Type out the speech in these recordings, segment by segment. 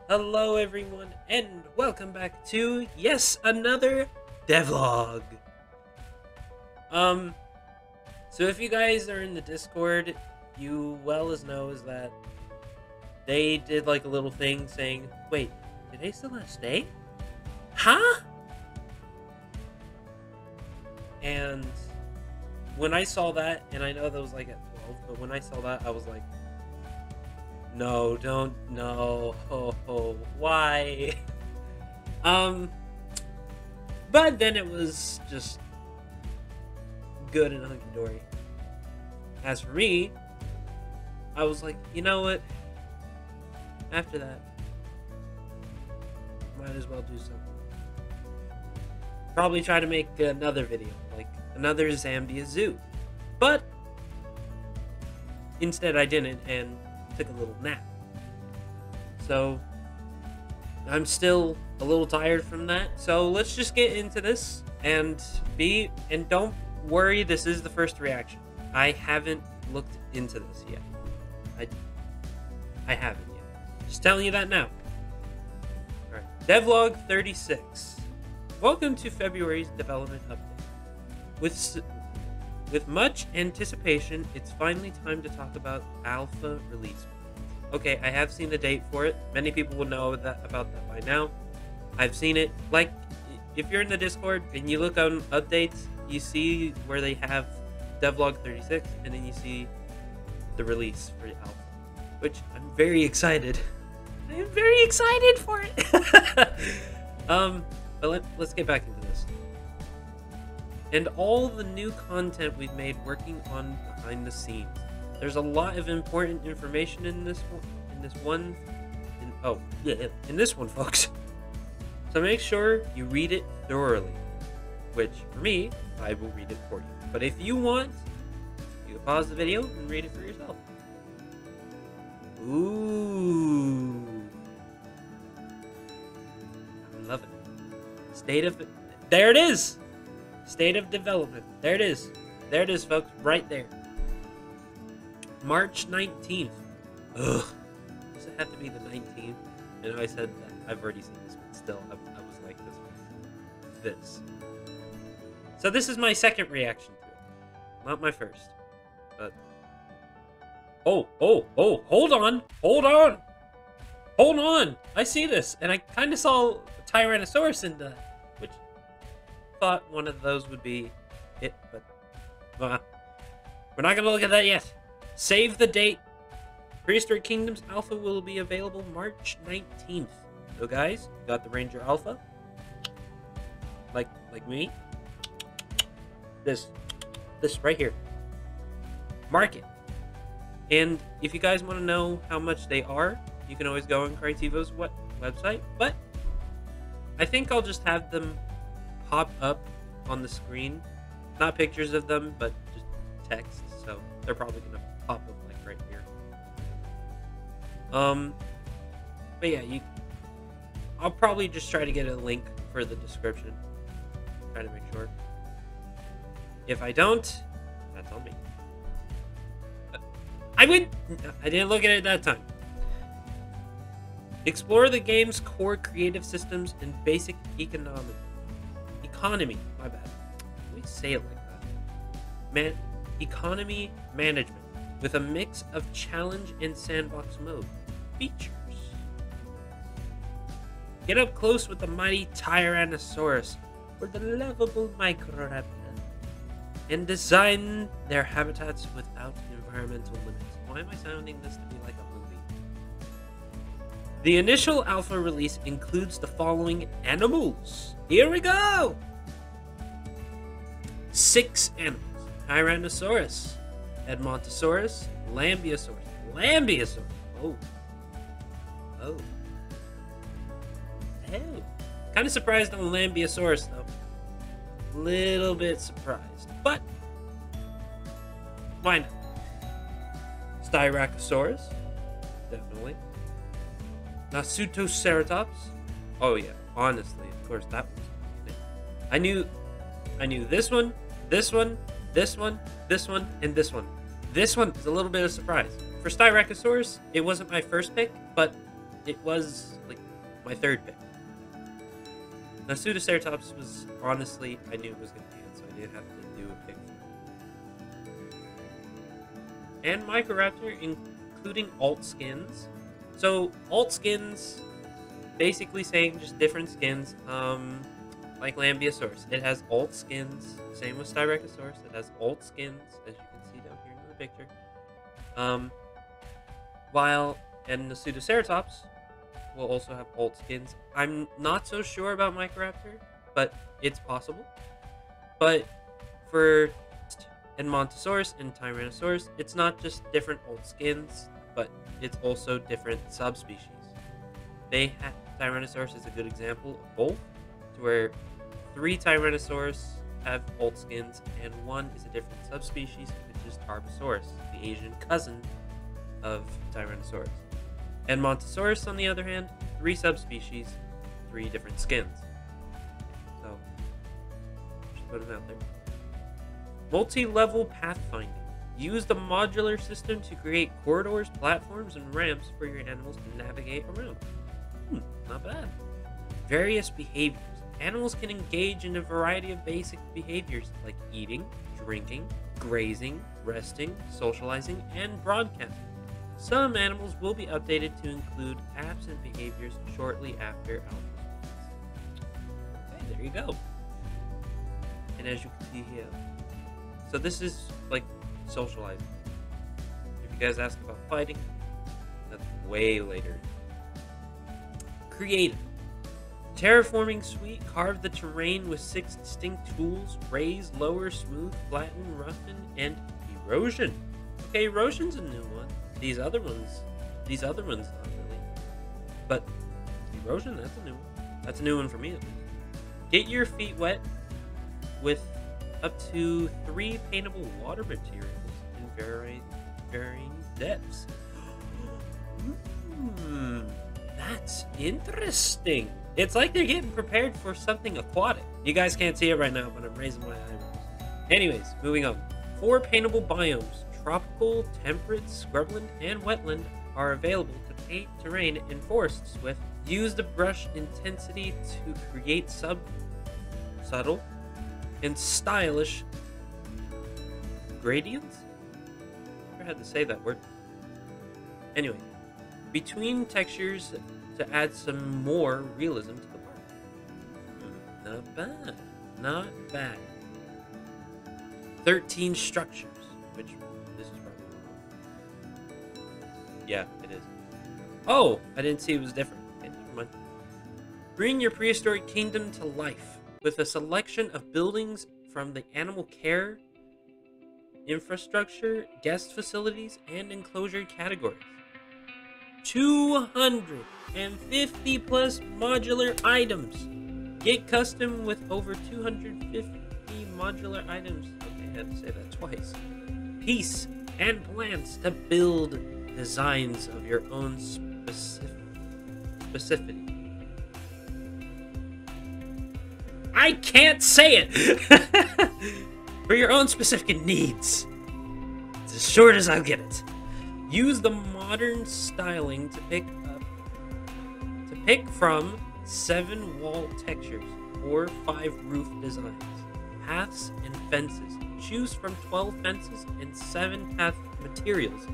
Hello everyone, and welcome back to, yes, another devlog. So if you guys are in the Discord, you well as knows that they did like a little thing saying, wait, did they still have stay? Huh? And when I saw that, and I know that was like at 12, but when I saw that, I was like, no, don't, no, why? But then it was just good and hunky-dory. As for me, I was like, you know what? After that, might as well do something. Probably try to make another video, like another Zambia Zoo. But instead I didn't, and took a little nap. So I'm still a little tired from that. So let's just get into this and don't worry, this is the first reaction. I haven't looked into this yet. I haven't yet. Just telling you that now. Alright. Devlog 36. Welcome to February's development update. With much anticipation, it's finally time to talk about alpha release. Okay, I have seen the date for it. Many people will know about that by now. I've seen it. Like, if you're in the Discord and you look on updates, you see where they have Devlog 36, and then you see the release for the alpha, which I'm very excited. I am very excited for it. But let's get back into this. And all the new content we've made working on behind the scenes. There's a lot of important information in this one, folks. So make sure you read it thoroughly, which for me, I will read it for you. But if you want, you can pause the video and read it for yourself. Ooh. I'm loving it. There it is! State of development. There it is. There it is, folks. Right there. March 19th. Ugh. Does it have to be the 19th? I know I said that. I've already seen this, but still, I was like this. So this is my second reaction to it. Not my first. But... Oh, hold on! I see this, and I kind of saw a Tyrannosaurus in the... Which... thought one of those would be it, but we're not gonna look at that yet. Save the date. Prehistoric Kingdom's Alpha will be available March 19th. So guys, you got the Ranger Alpha. Like me. This right here. Mark it. And if you guys want to know how much they are, you can always go on Crytivo's website. But I think I'll just have them pop up on the screen. Not pictures of them, but just text. So they're probably gonna pop up like right here. But yeah, I'll probably just try to get a link for the description. Try to make sure. If I don't, that's on me. I didn't look at it that time. Explore the game's core creative systems and basic economy, my bad. Let me say it like that. Economy management with a mix of challenge and sandbox mode. Features. Get up close with the mighty Tyrannosaurus or the lovable Microraptor and design their habitats without environmental limits. Why am I sounding this to be like a movie? The initial alpha release includes the following animals. Here we go! 6 animals. Tyrannosaurus, Edmontosaurus, Lambeosaurus. Oh. Kind of surprised on Lambeosaurus, though. Little bit surprised, but why not? Styracosaurus, definitely. Nasutoceratops. Oh yeah, honestly, of course that was in it. I knew this one, and this one. This one is a little bit of a surprise. For Styracosaurus, it wasn't my first pick, but it was like my third pick. Now, Pseudoceratops was honestly, I knew it was going to be it, so I didn't have to do a pick for it. And Microraptor, including alt skins. So, alt skins, basically saying just different skins. Like Lambeosaurus, it has alt skins. Same with Styracosaurus, it has alt skins, as you can see down here in the picture. And the Pseudoceratops will also have alt skins. I'm not so sure about Microraptor, but it's possible. But for Edmontosaurus and Tyrannosaurus, it's not just different alt skins, but it's also different subspecies. Tyrannosaurus is a good example of both, to where 3 Tyrannosaurus have alt skins, and 1 is a different subspecies, which is Tarbosaurus, the Asian cousin of Tyrannosaurus. Edmontosaurus, on the other hand, 3 subspecies, 3 different skins. So, just put them out there. Multi-level pathfinding. Use the modular system to create corridors, platforms, and ramps for your animals to navigate around. Not bad. Various behaviors. Animals can engage in a variety of basic behaviors like eating, drinking, grazing, resting, socializing, and broadcasting. Some animals will be updated to include absent behaviors shortly after alpha spawns. Okay, there you go. And as you can see here, so this is like socializing. If you guys ask about fighting, that's way later. Creative. Terraforming suite, carve the terrain with 6 distinct tools: raise, lower, smooth, flatten, roughen, and erosion. Okay, erosion's a new one. These other ones not really. But erosion, that's a new one. That's a new one for me at least. Get your feet wet with up to 3 paintable water materials in varying depths. That's interesting. It's like they're getting prepared for something aquatic. You guys can't see it right now, but I'm raising my eyebrows. Anyways, moving on. 4 paintable biomes, tropical, temperate, scrubland, and wetland, are available to paint terrain in forests with. Use the brush intensity to create subtle and stylish gradients? I never had to say that word. Anyway, between textures to add some more realism to the park. Not bad. Not bad. 13 structures, which this is probably wrong. Yeah, it is. Oh, I didn't see it was different. Okay, never mind. Bring your Prehistoric Kingdom to life with a selection of buildings from the animal care, infrastructure, guest facilities, and enclosure categories. 250 plus modular items. Get custom with over 250 modular items. Okay, I had to say that twice. Peace and plants to build designs of your own specificity. I can't say it! For your own specific needs. It's as short as I'll get it. Use the modern styling to pick from 7 wall textures or 5 roof designs, paths, and fences. Choose from 12 fences and 7 path materials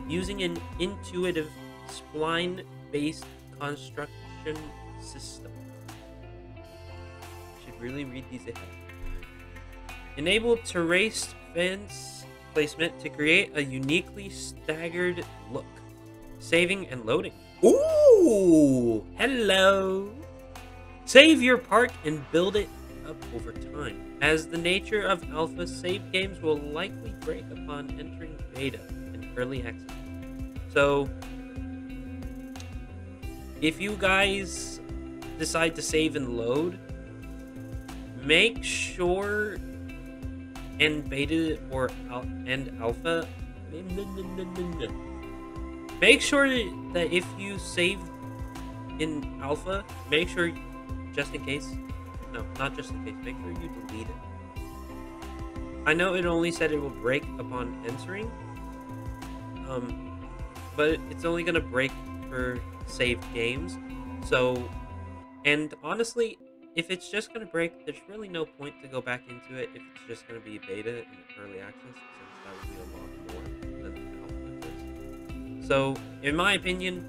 using an intuitive spline-based construction system. I should really read these ahead. Enable terraced fence placement to create a uniquely staggered look. Saving and loading. Ooh! Hello! Save your park and build it up over time. As the nature of alpha, save games will likely break upon entering beta and early access. So, if you guys decide to save and load, make sure in beta or alpha, make sure that if you save in alpha, make sure, just in case, no, not just in case, make sure you delete it. I know it only said it will break upon entering, but it's only going to break for saved games. So, and honestly, if it's just going to break, there's really no point to go back into it if it's just going to be beta and early access, since that would be a lot more than alpha is. So, in my opinion,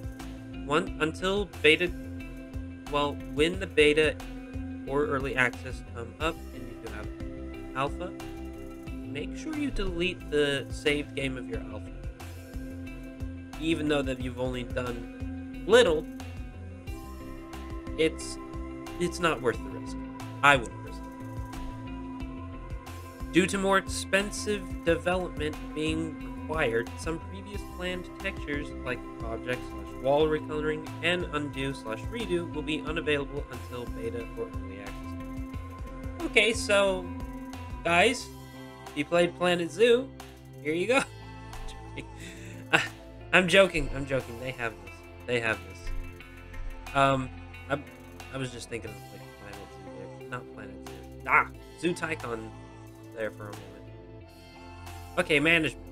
until beta, well, when the beta or early access come up and you can have alpha, make sure you delete the saved game of your alpha. Even though that you've only done little, it's not worth the risk. I wouldn't risk it. Due to more expensive development being required, some previous planned textures like object/wall recoloring and undo/redo will be unavailable until beta or early access. Okay, so guys, if you played Planet Zoo, here you go. I'm joking. They have this. I was just thinking of like Planet Zoo there. Not Planet Zoo. Zoo Tycoon there for a moment. Okay, management.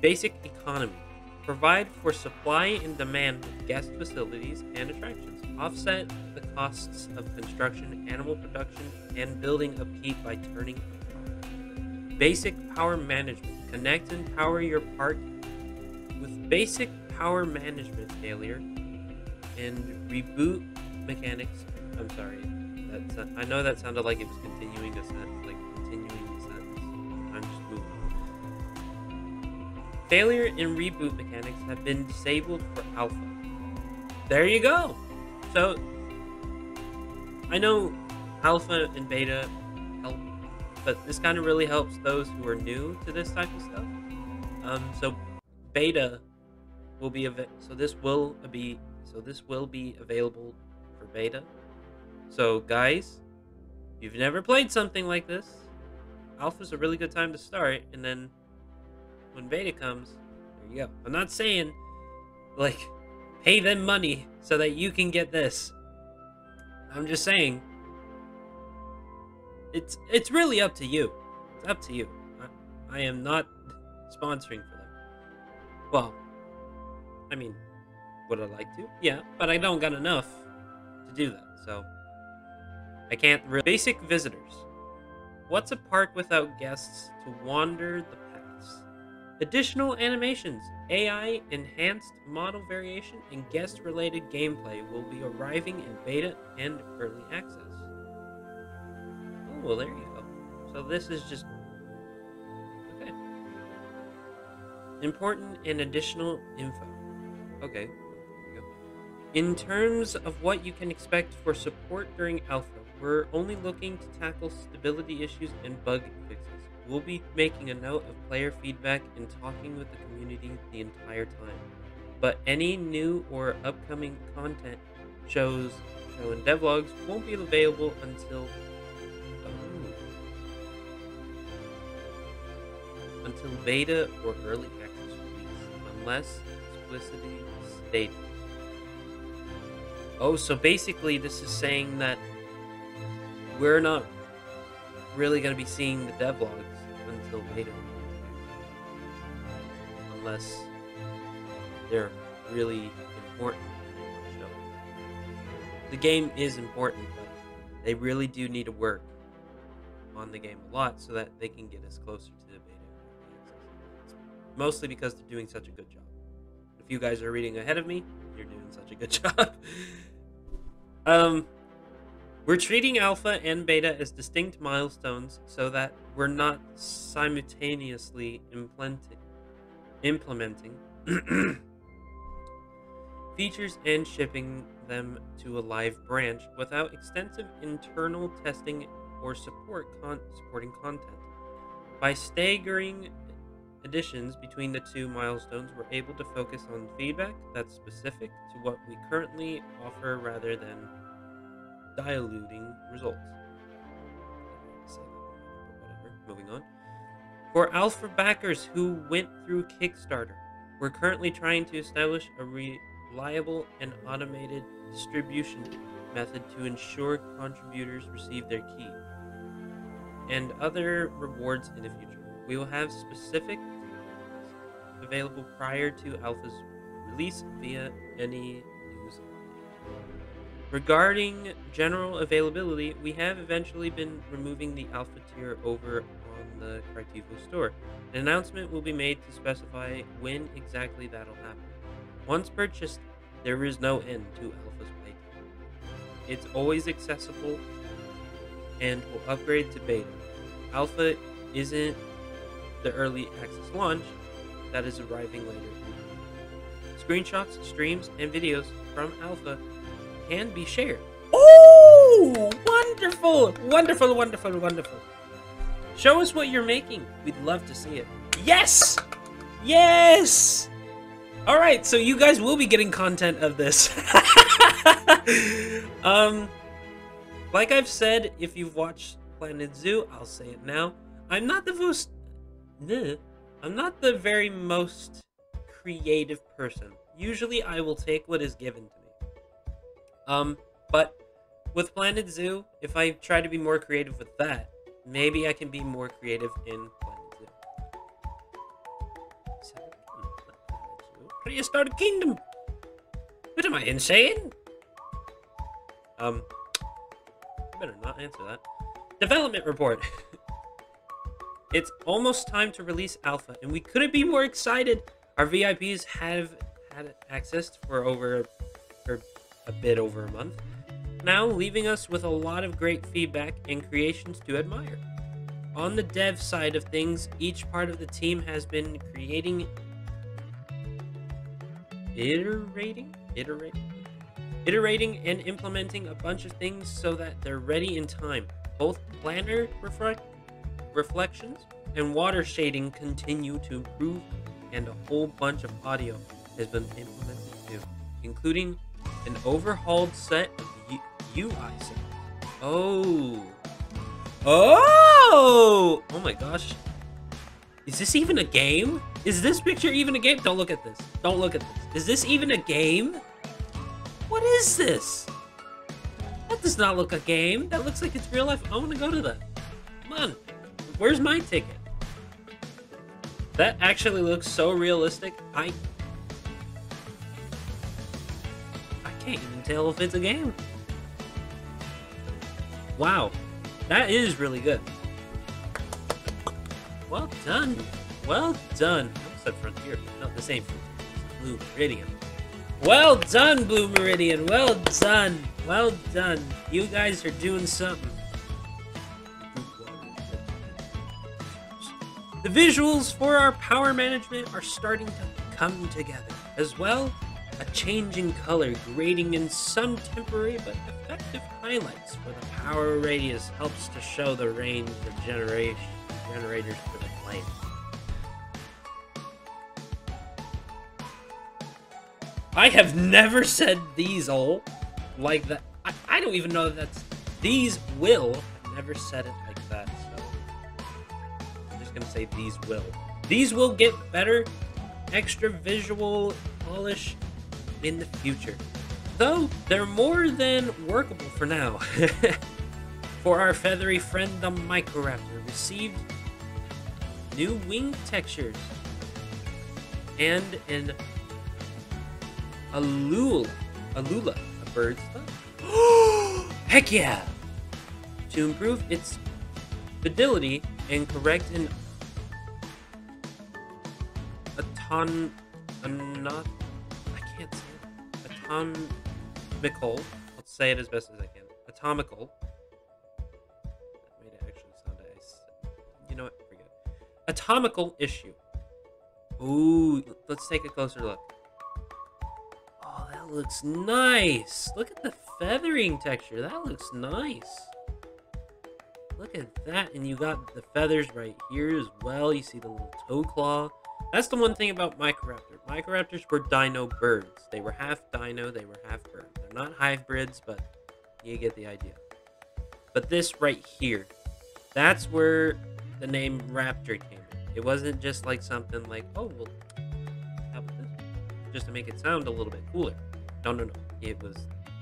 Basic economy. Provide for supply and demand with guest facilities and attractions. Offset the costs of construction, animal production, and building upkeep by turning a profit. Basic power management. Connect and power your park with basic power management failure and reboot mechanics. I'm sorry. I know that sounded like it was continuing the sentence. I'm just moving on. Failure and reboot mechanics have been disabled for alpha. There you go. So I know alpha and beta help, but this kind of really helps those who are new to this type of stuff. So beta will be this will be available for beta. So guys, if you've never played something like this, alpha's a really good time to start, and then when beta comes, there you go. I'm not saying like pay them money so that you can get this. I'm just saying it's really up to you. It's up to you. I am not sponsoring for them. Well, I mean, would I like to? Yeah, but I don't got enough to do that, so I can't really. Basic visitors. What's a park without guests to wander the paths? Additional animations, AI, enhanced model variation, and guest-related gameplay will be arriving in beta and early access. Oh, well, there you go. So this is just... okay. Important and additional info. Okay, there you go. In terms of what you can expect for support during alpha, we're only looking to tackle stability issues and bug fixes. We'll be making a note of player feedback and talking with the community the entire time. But any new or upcoming content shows and devlogs won't be available until beta or early access release, unless explicitly stated. Oh, so basically this is saying that we're not really going to be seeing the devlogs until beta, unless they're really important and they want to show it. The game is important, but they really do need to work on the game a lot so that they can get us closer to the beta and access. It's mostly because they're doing such a good job. If you guys are reading ahead of me, you're doing such a good job. We're treating alpha and beta as distinct milestones so that we're not simultaneously implementing features and shipping them to a live branch without extensive internal testing or supporting content. By staggering additions between the two milestones, we're able to focus on feedback that's specific to what we currently offer rather than diluting results. Whatever. Moving on. For alpha backers who went through Kickstarter, we're currently trying to establish a reliable and automated distribution method to ensure contributors receive their key and other rewards in the future. We will have specific available prior to alpha's release via any news. Regarding general availability, we have eventually been removing the alpha tier over on the Critivo store. An announcement will be made to specify when exactly that'll happen. Once purchased, there is no end to alpha's playtime. It's always accessible and will upgrade to beta. Alpha isn't the early access launch that is arriving later. Screenshots, streams, and videos from alpha can be shared. Oh, wonderful! Wonderful, wonderful, wonderful. Show us what you're making. We'd love to see it. Yes! Yes! Alright, so you guys will be getting content of this. Like I've said, if you've watched Planet Zoo, I'll say it now. I'm not the very most creative person. Usually I will take what is given to me. But with Planet Zoo, if I try to be more creative with that, maybe I can be more creative in Planet Zoo. Prehistoric Kingdom! What am I, insane? I better not answer that. Development report. It's almost time to release alpha, and we couldn't be more excited. Our VIPs have had access for a bit over a month now, leaving us with a lot of great feedback and creations to admire. On the dev side of things, each part of the team has been iterating and implementing a bunch of things so that they're ready in time. Both planner reflections and water shading continue to improve, and a whole bunch of audio has been implemented too, including an overhauled set of UI settings. Oh my gosh. Is this even a game? Is this picture even a game? Don't look at this. Don't look at this. Is this even a game? What is this? That does not look a game. That looks like it's real life. I want to go to that. Come on. Where's my ticket? That actually looks so realistic. I can't even tell if it's a game. Wow. That is really good. Well done. Well done. I almost said Frontier. No, this ain't Frontier. It's Blue Meridian. Well done, Blue Meridian. Well done. Well done. You guys are doing something. The visuals for our power management are starting to come together. As well, a change in color, grading in some temporary but effective highlights for the power radius helps to show the range of generators for the flame. I have never said these all like that. I don't even know that that's these will. I've never said it like that, so I'm just gonna say these will. These will get better, extra visual polish in the future. Though they're more than workable for now. For our feathery friend the Microraptor received new wing textures and an Alula, a bird's thumb. Heck yeah! To improve its fidelity and correct an atomical, let's say it as best as I can. Atomical. That made it actually sound nice. You know what? Forget it. Atomical issue. Ooh, let's take a closer look. Oh, that looks nice. Look at the feathering texture. That looks nice. Look at that. And you got the feathers right here as well. You see the little toe claw. That's the one thing about Microraptor. Microraptors were dino birds. They were half dino, they were half bird. They're not hybrids, but you get the idea. But this right here, that's where the name Raptor came in. It wasn't just like something like, oh, well, how about this? Just to make it sound a little bit cooler. No. It was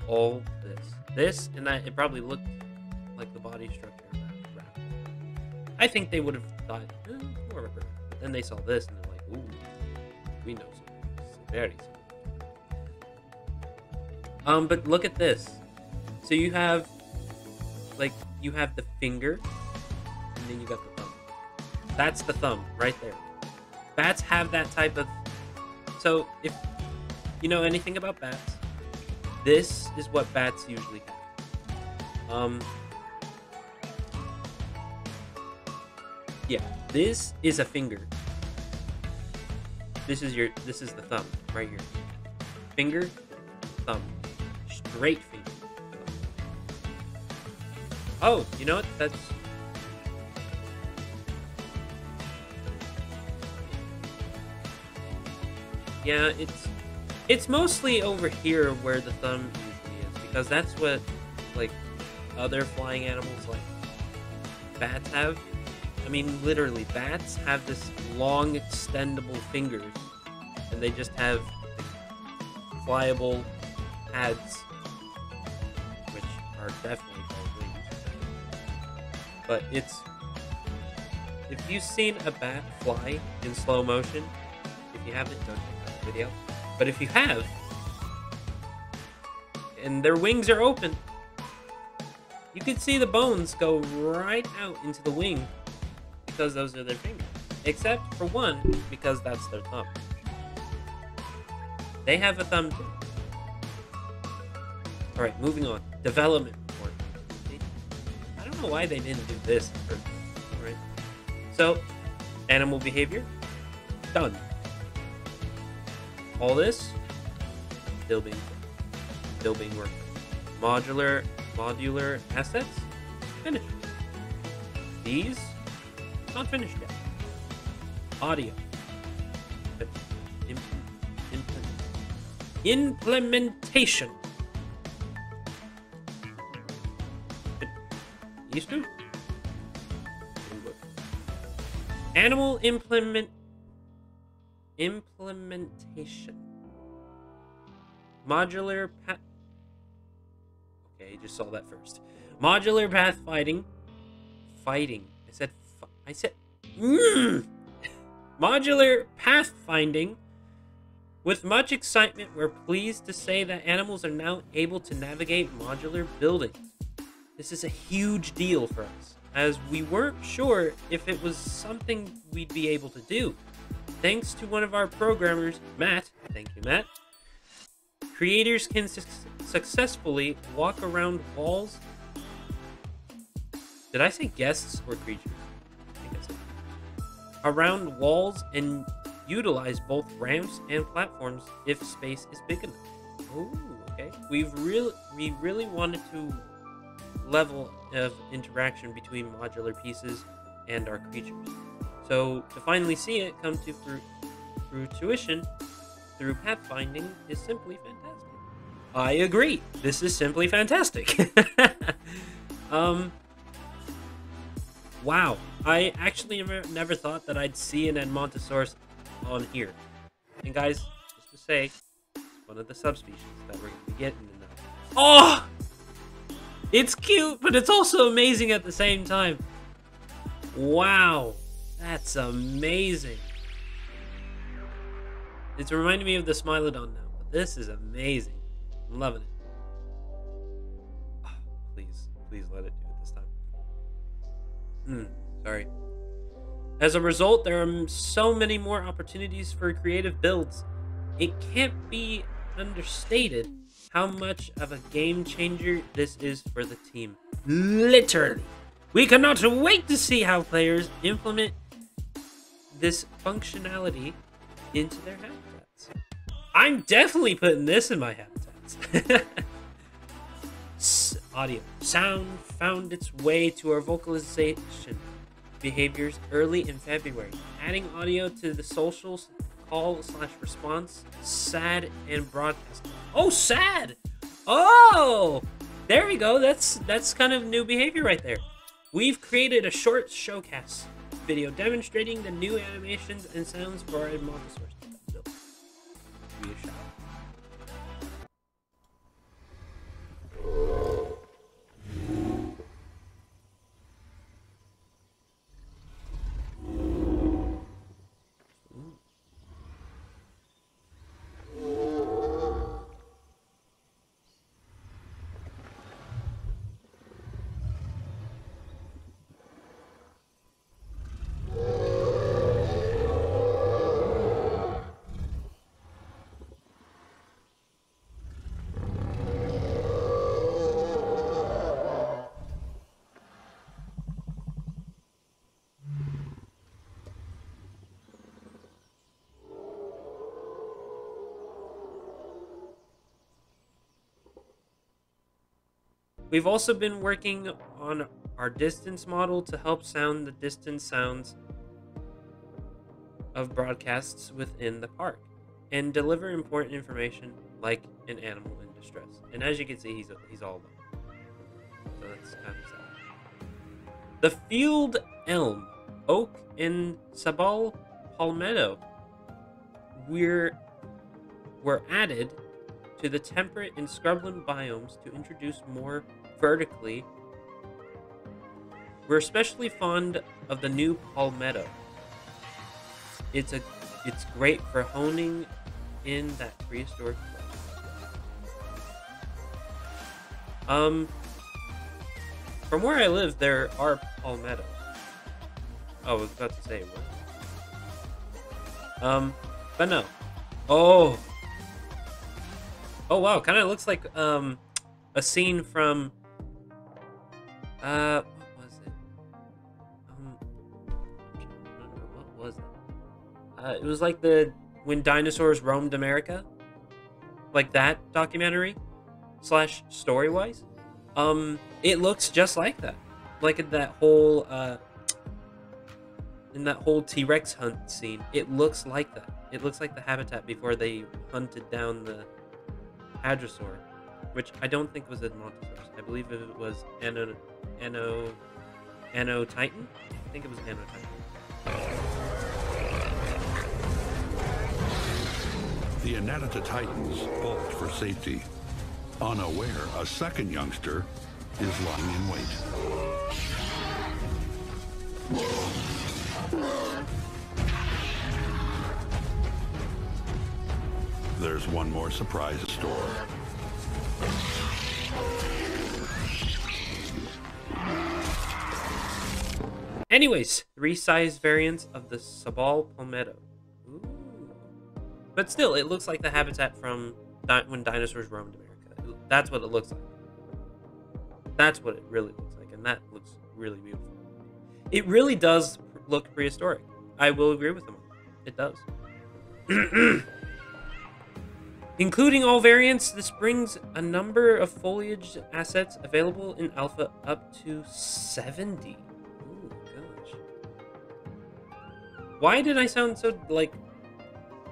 all this. This, and that, it probably looked like the body structure of that raptor. I think they would have thought, more of a bird. But then they saw this, and they're like, ooh, we know something very similar. But look at this. So you have, like, you have the finger, and then you got the thumb. That's the thumb right there. Bats have that type of. So if you know anything about bats, this is what bats usually have. Yeah, this is a finger. This is the thumb right here. Finger, thumb, straight finger. Oh, you know what? That's. Yeah, it's mostly over here where the thumb usually is, because that's what, like, other flying animals like bats have. I mean, literally, bats have this long, extendable fingers, and they just have flyable pads, which are definitely called wings. But it's, if you've seen a bat fly in slow motion, if you haven't, go check out the video. But if you have, and their wings are open, you can see the bones go right out into the wing, because those are their fingers. Except for one, because that's their thumb. They have a thumb too. Alright, moving on. Development report. I don't know why they didn't do this first. Alright. So, animal behavior. Done. All this, still being worked. Modular assets, finished. These, not finished yet. Audio. Implementation. These two. Animal implementation. Modular path. Okay, you just saw that first. Modular pathfinding. I said. Modular pathfinding. With much excitement, we're pleased to say that animals are now able to navigate modular buildings. This is a huge deal for us, as we weren't sure if it was something we'd be able to do. Thanks to one of our programmers, Matt, thank you, Matt, creators can successfully walk around walls. Did I say guests or creatures? I think I said around walls and utilize both ramps and platforms if space is big enough. Oh, okay. We really wanted to level of interaction between modular pieces and our creatures. So to finally see it come to fruition through pathfinding is simply fantastic. I agree. This is simply fantastic. Wow. I actually never thought that I'd see an Edmontosaurus on here. And guys, just to say, it's one of the subspecies that we're going to be getting in now. Oh! It's cute, but it's also amazing at the same time. Wow. That's amazing. It's reminding me of the Smilodon now, but this is amazing. I'm loving it. Oh, please let it do it this time. Sorry. As a result, there are so many more opportunities for creative builds. It can't be understated how much of a game changer this is for the team. Literally. We cannot wait to see how players implement this functionality into their habitats. I'm definitely putting this in my habitats. Audio. Sound found its way to our vocalization behaviors early in February. Adding audio to the socials call/response, SAD, and broadcast. Oh, SAD! Oh! There we go. That's kind of new behavior right there. We've created a short showcase video demonstrating the new animations and sounds for our Edmontosaurus build. Give me a shout. We've also been working on our distance model to help sound the distant sounds of broadcasts within the park and deliver important information like an animal in distress. And as you can see, he's all alone. So that's kind of sad. The field elm, oak, and sabal palmetto were added to the temperate and scrubland biomes to introduce more vertically. We're especially fond of the new palmetto. It's great for honing in that prehistoric flow. From where I live, there are palmettos. Oh, I was about to say what? But no. Oh wow, kind of looks like a scene from what was it? I can't remember, what was it? It was like when dinosaurs roamed America, like that documentary / story wise. It looks just like that, like in that whole T-Rex hunt scene. It looks like that. It looks like the habitat before they hunted down the Hadrosaur, which I don't think was Edmontosaurus. I believe it was Anno Titan. I think it was Anno Titan. The Anatata Titans bolt for safety. Unaware, a second youngster is lying in wait. There's one more surprise in store. Anyways, 3 size variants of the sabal palmetto. Ooh. But still, it looks like the habitat from when dinosaurs roamed America. That's what it looks like. That's what it really looks like, and that looks really beautiful. It really does look prehistoric. I will agree with them. It does. Including all variants, this brings a number of foliage assets available in alpha up to 70. Ooh, gosh. Why did I sound so, like...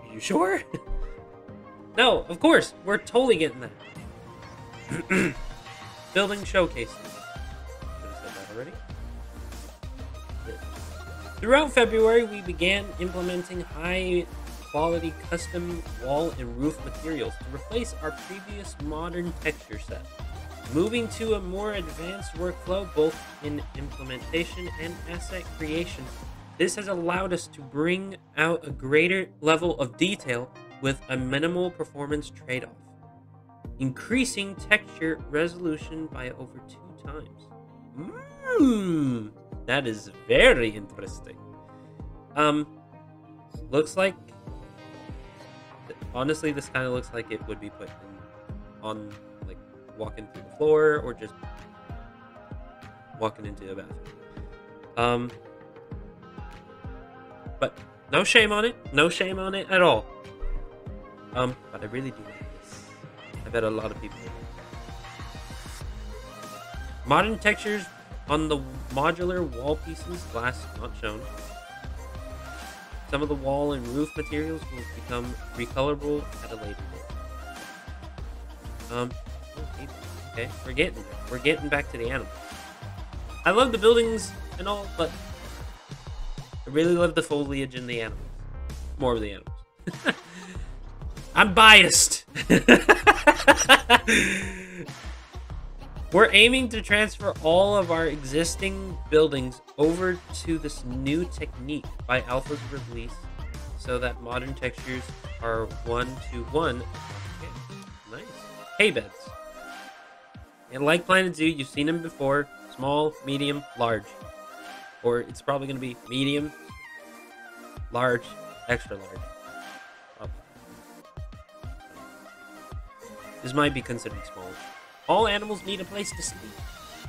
Are you sure? No, of course. We're totally getting that. Building showcases. Should have said that already. Yeah. Throughout February, we began implementing high-quality custom wall and roof materials to replace our previous modern texture set, moving to a more advanced workflow both in implementation and asset creation. This has allowed us to bring out a greater level of detail with a minimal performance trade-off, increasing texture resolution by over 2 times. That is very interesting. Looks like, honestly, this kind of looks like it would be put on, like, walking through the floor or just walking into a bathroom. But no shame on it. No shame on it at all. But I really do like this. I bet a lot of people do. Modern textures on the modular wall pieces, glass not shown. Some of the wall and roof materials will become recolorable at a later date. Okay, we're getting there. We're getting back to the animals. I love the buildings and all, but I really love the foliage and the animals. More of the animals. I'm biased. We're aiming to transfer all of our existing buildings over to this new technique by Alpha's release so that modern textures are 1-to-1. Okay, nice. Hay beds. And like Planet Zoo, you've seen them before. Small, medium, large. Or it's probably going to be medium, large, extra large. Oh. This might be considered small. All animals need a place to sleep,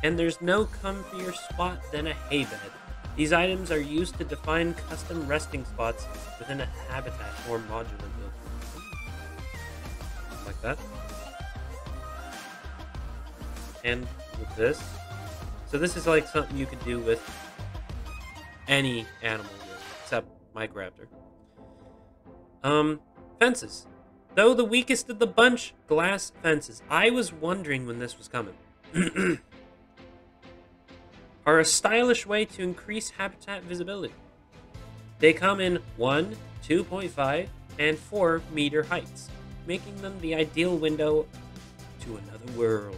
and there's no comfier spot than a hay bed. These items are used to define custom resting spots within a habitat or modular building. Like that. And with this. So this is like something you could do with any animal, really, except Microraptor. Fences. Though the weakest of the bunch, glass fences. I was wondering when this was coming. Are a stylish way to increase habitat visibility. They come in 1, 2.5, and 4 meter heights, making them the ideal window to another world.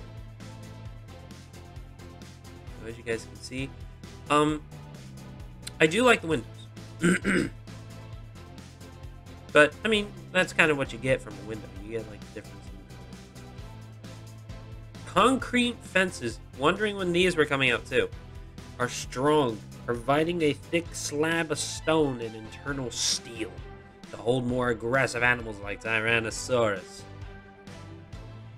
So as you guys can see, I do like the windows. But, I mean, that's kind of what you get from a window. You get, like, the difference in concrete fences, wondering when these were coming out, too, are strong, providing a thick slab of stone and internal steel to hold more aggressive animals like Tyrannosaurus.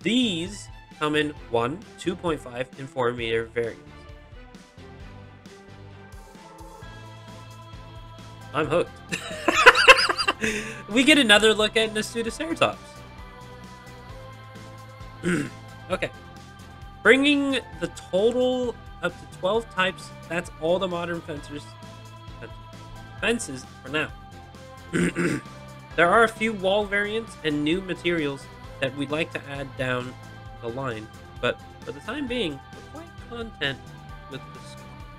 These come in 1, 2.5, and 4 meter variants. I'm hooked. We get another look at Nasutoceratops. Okay. Bringing the total up to 12 types, that's all the modern fences for now. There are a few wall variants and new materials that we'd like to add down the line, but for the time being, we're quite content with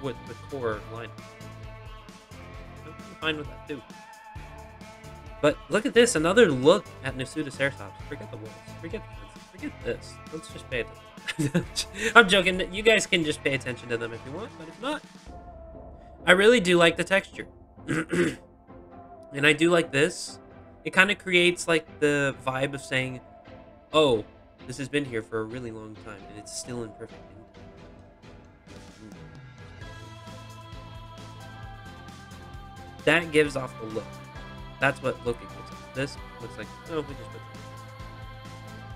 the core line. I'm fine with that too. But look at this, another look at Nasutoceratops. Forget the walls, forget the fences, forget this. Let's just pay attention. I'm joking. You guys can just pay attention to them if you want, but if not, I really do like the texture. And I do like this. It kind of creates like the vibe of saying, oh, this has been here for a really long time and it's still in perfect condition. That gives off the look. That's what look it gives off. This looks like, oh, we just put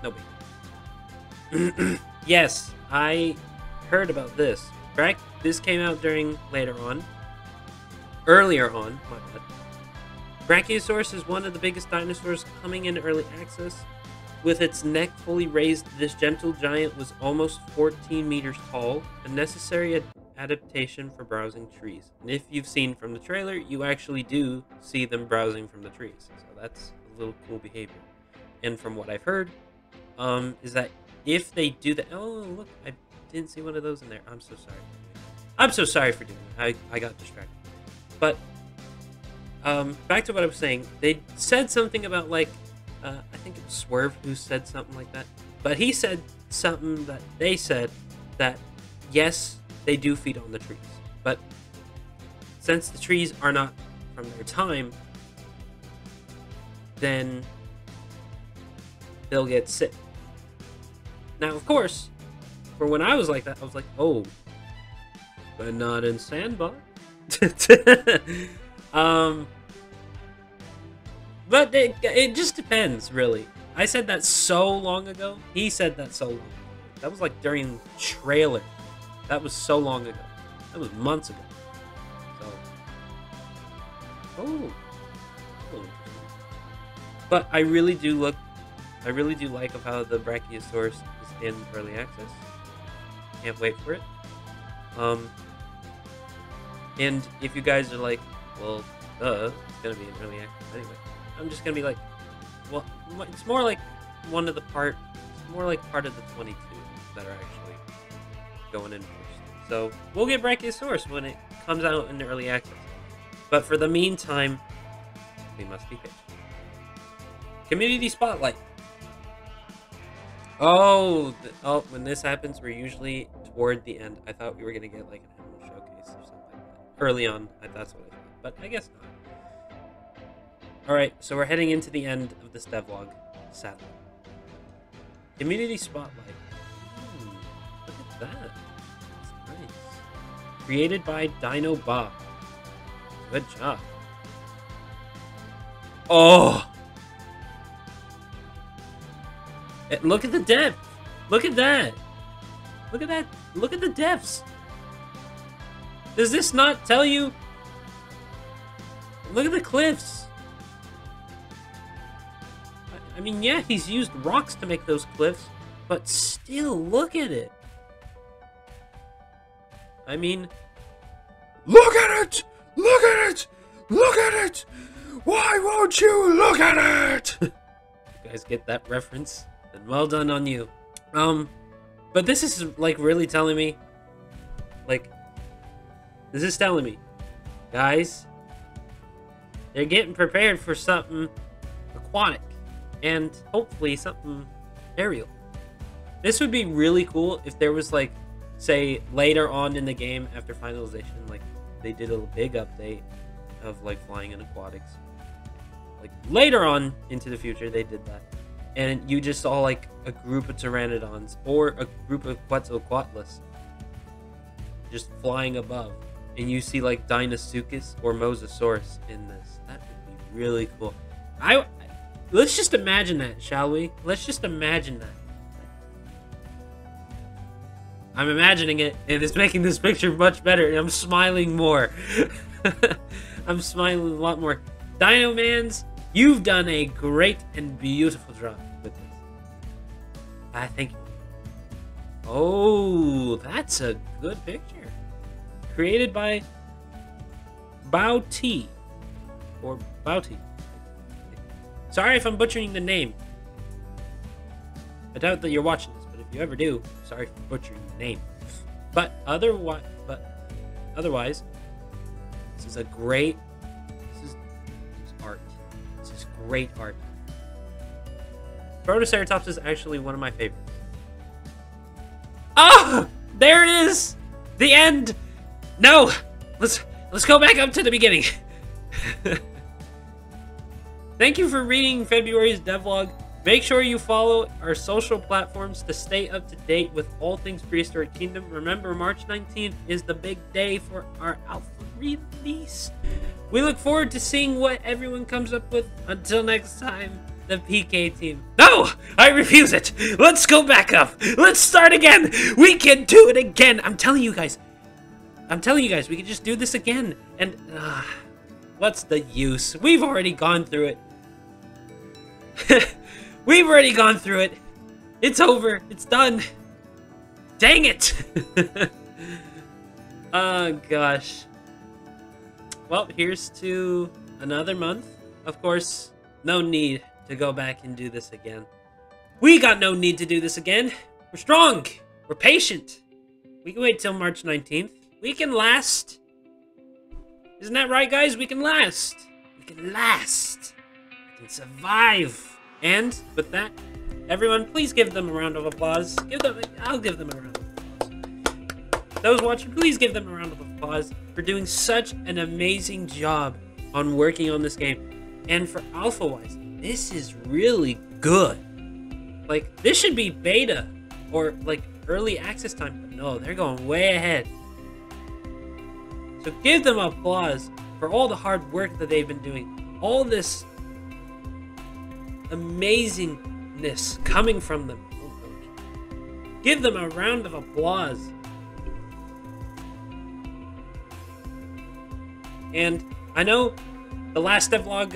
no big. Yes, I heard about this. This came out earlier on, my bad. Brachiosaurus is one of the biggest dinosaurs coming into early access. With its neck fully raised, this gentle giant was almost 14 meters tall, a necessary adaptation for browsing trees. And if you've seen from the trailer, you actually do see them browsing from the trees. So that's a little cool behavior. And from what I've heard, is that if they do that... Oh, look, I didn't see one of those in there. I'm so sorry. I'm so sorry for doing that. I got distracted. But, back to what I was saying. They said something about, like, I think it was Swerve who said something like that. But he said something that they said that, yes, they do feed on the trees. But since the trees are not from their time, then they'll get sick. Now, of course, for when I was like that, I was like, oh, but not in Sandbox. But it just depends, really. I said that so long ago. He said that so long ago. That was like during trailer. That was so long ago. That was months ago. So, oh. But I really do like of how the Brachiosaurus is in early access. Can't wait for it. And if you guys are like, well, it's gonna be in early access anyway. I'm just gonna be like, well, it's more like part of the 22 that are actually going in first. So we'll get Brachiosaurus when it comes out in early access. But for the meantime, we must be patient. Community Spotlight. When this happens, we're usually toward the end. I thought we were gonna get like an animal showcase or something like that. Early on, that's what I thought, but I guess not. Alright, so we're heading into the end of this devlog, sadly. Community Spotlight. Look at that. That's nice. Created by Dino Bob. Good job. Oh! Look at the depth! Look at that! Look at that! Look at the depths! Does this not tell you? Look at the cliffs! I mean, yeah, he's used rocks to make those cliffs, but still, look at it. I mean, look at it! Look at it! Look at it! Why won't you look at it? You guys get that reference? Then well done on you. But this is like really telling me, like, this is telling me, guys, they're getting prepared for something aquatic and hopefully something aerial. This would be really cool if there was, like, say later on in the game after finalization, like they did a big update of like flying and aquatics. Like later on into the future they did that. And you just saw like a group of pteranodons or a group of Quetzalcoatlus just flying above. And you see like Deinosuchus or Mosasaurus in this. That would be really cool. Let's just imagine that, shall we? Let's just imagine that. I'm imagining it, and it's making this picture much better, and I'm smiling more. I'm smiling a lot more. Dino Mans, you've done a great and beautiful job with this. I think. Oh, that's a good picture. Created by Bauti. Or Bauti. Sorry if I'm butchering the name. I doubt that you're watching this, but if you ever do, sorry for butchering the name. But otherwise, this is a great. This is art. This is great art. Protoceratops is actually one of my favorites. Oh, there it is. The end. No, let's go back up to the beginning. Thank you for reading February's devlog. Make sure you follow our social platforms to stay up to date with all things Prehistoric Kingdom. Remember, March 19th is the big day for our alpha release. We look forward to seeing what everyone comes up with. Until next time, the PK team. No! I refuse it! Let's go back up! Let's start again! We can do it again! I'm telling you guys, we can just do this again. And, what's the use? We've already gone through it. We've already gone through it. It's over. It's done. Dang it. Oh, gosh. Well, here's to another month. Of course, no need to go back and do this again. We got no need to do this again. We're strong. We're patient. We can wait till March 19th. We can last. Isn't that right, guys? We can last. We can last. We can survive. And with that, everyone, please give them a round of applause. I'll give them a round of applause. Those watching, please give them a round of applause for doing such an amazing job on working on this game. And for alpha-wise, this is really good. Like, this should be beta or like early access time, but no, they're going way ahead. So give them applause for all the hard work that they've been doing. All this amazingness coming from them. Give them a round of applause. And I know the last devlog,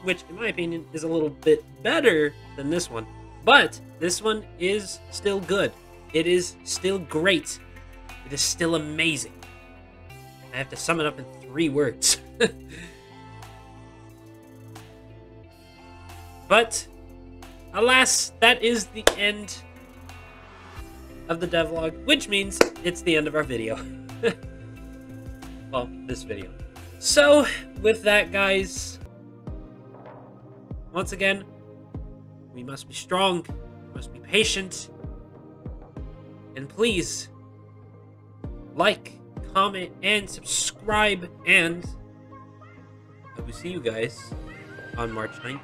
which in my opinion is a little bit better than this one, but this one is still good. It is still great. It is still amazing. I have to sum it up in 3 words. But, alas, that is the end of the devlog, which means it's the end of our video. Well, this video. So, with that, guys, once again, we must be strong, we must be patient, and please, like, comment, and subscribe, and I will see you guys on March 19th.